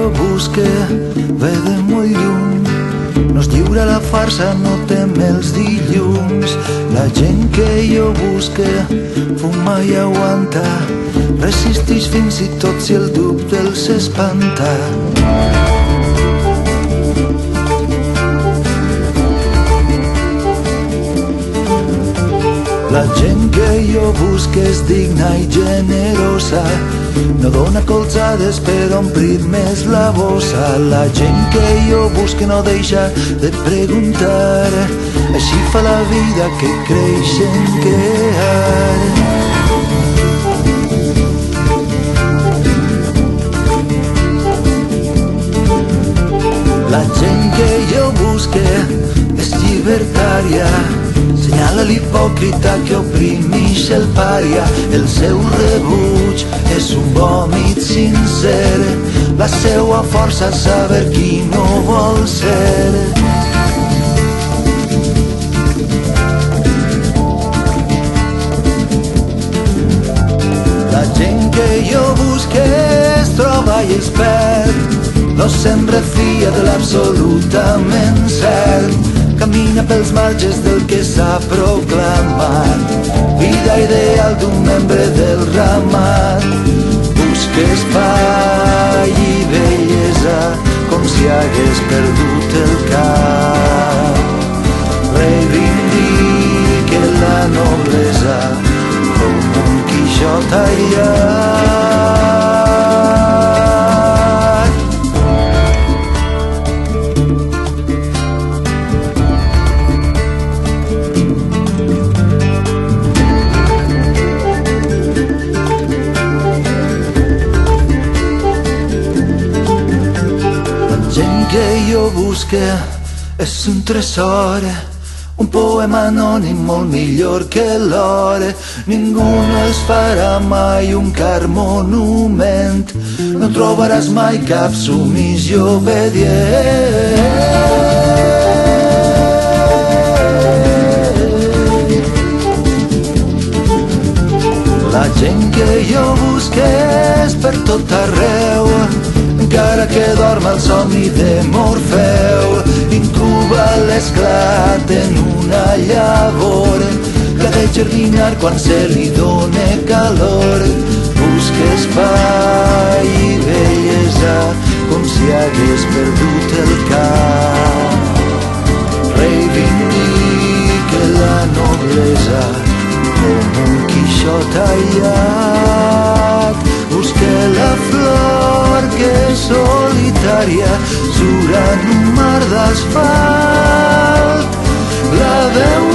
jo busque ve de molt lluny. No es lliura la farsa, no tem els dilluns. La gent que jo busque fuma i aguanta, resistix fins i tot si el dubte els espanta. La gent que jo busque és digna i generosa, no dona colzades per omplir més la bossa. La gent que jo busque no deixa de preguntar, així fa la vida que creix en crear. La gent que jo busque és llibertària, senyala l'hipòcrita que oprimix el pària. El seu rebuig és un vòmit sincer, la seua força és saber qui no vol ser. La gent que jo busque es troba i es perd, no se'n refia de l'absolutament cert. Camina pels marges del que s'ha proclamat, vida ideal d'un membre del ramat. Busca espai i bellesa com si hagués perdut el cap. Reivindique la noblesa com un Quixot aïllat. Que jo busque és un tresor, un poema anònim molt millor que l'or. Ningú no els farà mai un car monument, no trobaràs mai cap submissió obedient. La gent que jo busque és per tot arreu, encara que dorm el somni de Morfeu. Incuba l'esclat en una llavor que ha de germinar quan se li dóna calor. Busca espai i bellesa com si hagués perdut el cap. Reivindique la noblesa com un Quixot aïllat. Busca la flor que és solitària surant un mar d'asfalt. La veu